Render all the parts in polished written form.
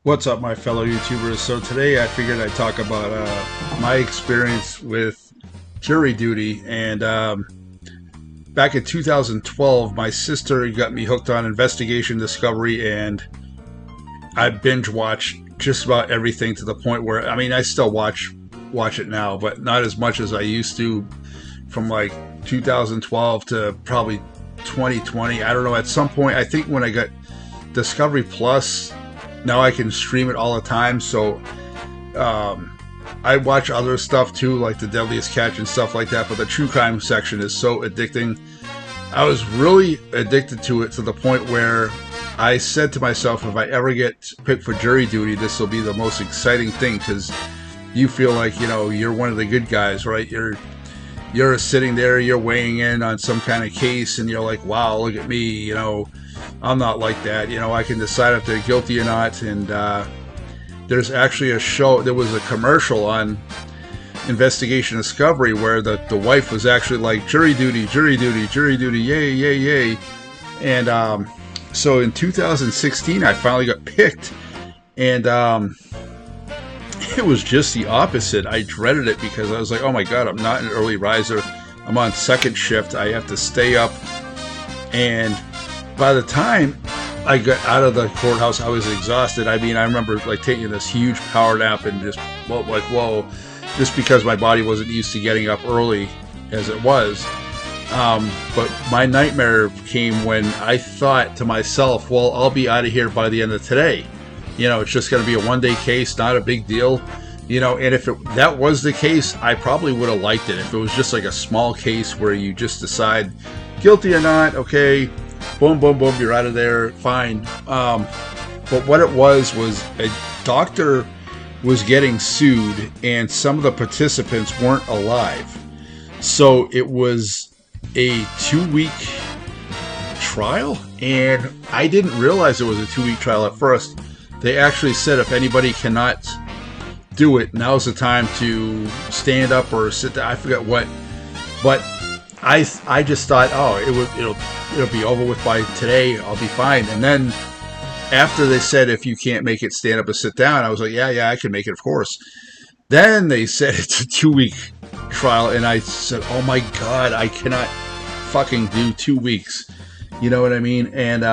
What's up, my fellow YouTubers? So today I figured I'd talk about my experience with jury duty. And back in 2012, my sister got me hooked on Investigation Discovery, and I binge watched just about everything to the point where, I mean, I still watch it now, but not as much as I used to from like 2012 to probably 2020. I don't know, at some point, I think when I got Discovery Plus, now I can stream it all the time, so I watch other stuff too, like The Deadliest Catch and stuff like that, but the true crime section is so addicting. I was really addicted to it to the point where I said to myself, if I ever get picked for jury duty, this will be the most exciting thing, because you feel like, you know, you're one of the good guys, right? You're sitting there, you're weighing in on some kind of case, and you're like, wow, look at me, you know, I'm not like that. You know, I can decide if they're guilty or not. And there's actually a show, there was a commercial on Investigation Discovery where the wife was actually like, jury duty, jury duty, jury duty, yay, yay, yay. And so in 2016, I finally got picked. And it was just the opposite. I dreaded it because I was like, oh my God, I'm not an early riser. I'm on second shift. I have to stay up. And by the time I got out of the courthouse, I was exhausted. I mean, I remember like taking this huge power nap and just, well, like, whoa, just because my body wasn't used to getting up early as it was. But my nightmare came when I thought to myself, well, I'll be out of here by the end of today. You know, it's just going to be a one-day case, not a big deal. You know, and if that was the case, I probably would have liked it. If it was just like a small case where you just decide guilty or not, okay, boom, boom, boom, you're out of there, fine. But what it was a doctor was getting sued, and some of the participants weren't alive. So it was a 2-week trial, and I didn't realize it was a 2-week trial at first. They actually said if anybody cannot do it, now's the time to stand up or sit down. I forget what, but I just thought, oh, it'll be over with by today. I'll be fine. And then after they said if you can't make it, stand up or sit down, I was like, yeah, I can make it, of course. Then they said it's a 2-week trial, and I said, oh my God, I cannot fucking do 2 weeks. You know what I mean? And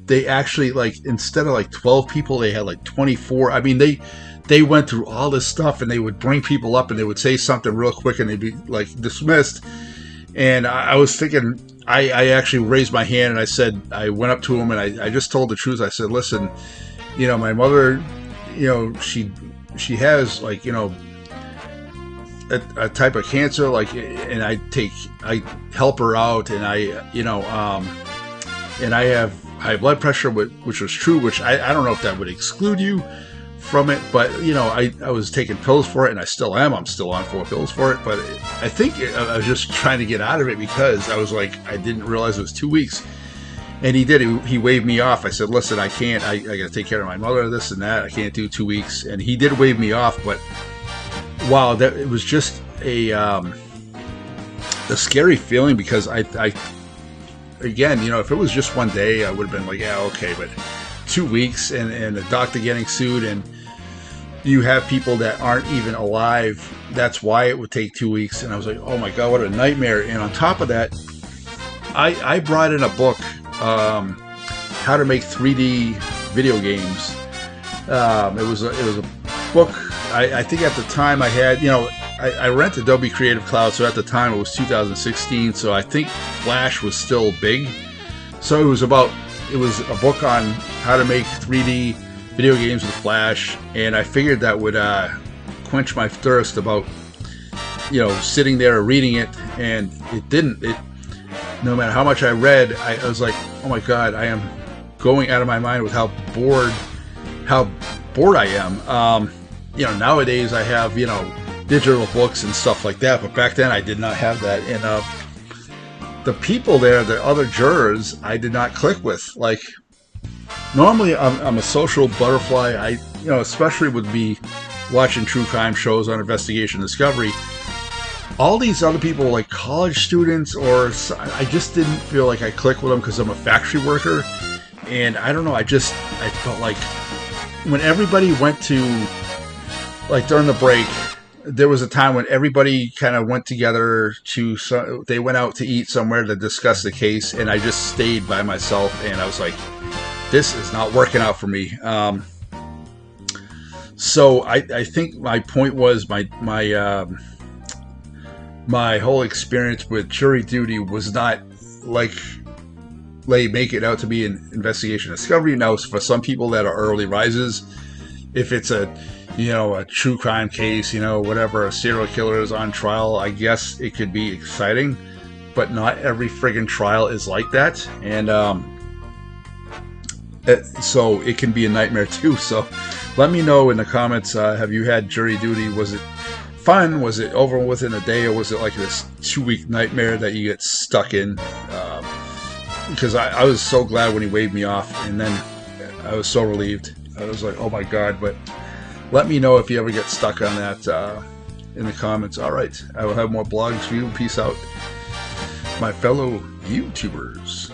they actually, like, instead of like 12 people, they had like 24. I mean, they went through all this stuff, and they would bring people up, and they would say something real quick, and they'd be like dismissed. And I was thinking, I actually raised my hand, and I said, I went up to him, and I just told the truth. I said, listen, you know, my mother, you know, she has, like, you know, a type of cancer, like, and I help her out, and and I have high blood pressure, which was true, which I don't know if that would exclude you from it, but, you know, I was taking pills for it, and I still am. I'm still on 4 pills for it, but I think I was just trying to get out of it because I was like, I didn't realize it was 2 weeks. And he did. He waved me off. I said, listen, I can't. I got to take care of my mother, this and that. I can't do 2 weeks. And he did wave me off, but wow, it was just a scary feeling, because I again, you know, if it was just one day, I would have been like, yeah, okay, but 2 weeks and a doctor getting sued, and you have people that aren't even alive. That's why it would take 2 weeks. And I was like, oh my God, what a nightmare. And on top of that, I brought in a book, how to make 3D video games. It was a book. I think at the time I had, you know, I rent Adobe Creative Cloud, so at the time it was 2016, so I think Flash was still big. So it was a book on how to make 3D video games with Flash, and I figured that would quench my thirst about, you know, sitting there reading it, and it didn't. No matter how much I read, I was like, oh my God, I am going out of my mind with how bored I am. You know, nowadays I have, you know, digital books and stuff like that, but back then I did not have that. And the people there, the other jurors, I did not click with. Like, normally I'm a social butterfly. You know, especially with me watching true crime shows on Investigation Discovery, all these other people were like college students, or I just didn't feel like I clicked with them because I'm a factory worker. And I don't know, I felt like when everybody went to, like during the break, there was a time when everybody kind of went together to, they went out to eat somewhere to discuss the case, and I just stayed by myself, and I was like, this is not working out for me. So I think my point was my whole experience with jury duty was not like they make it out to be an investigation discovery. Now, for some people that are early rises, if it's a true crime case, whatever, a serial killer is on trial, I guess it could be exciting, but not every friggin' trial is like that. And so it can be a nightmare too. So let me know in the comments, have you had jury duty? Was it fun? Was it over within a day, or was it like this 2-week nightmare that you get stuck in? Because I was so glad when he waved me off, and then I was so relieved. I was like, oh my God. But let me know if you ever get stuck on that in the comments. All right, I will have more blogs for you. Peace out, my fellow YouTubers.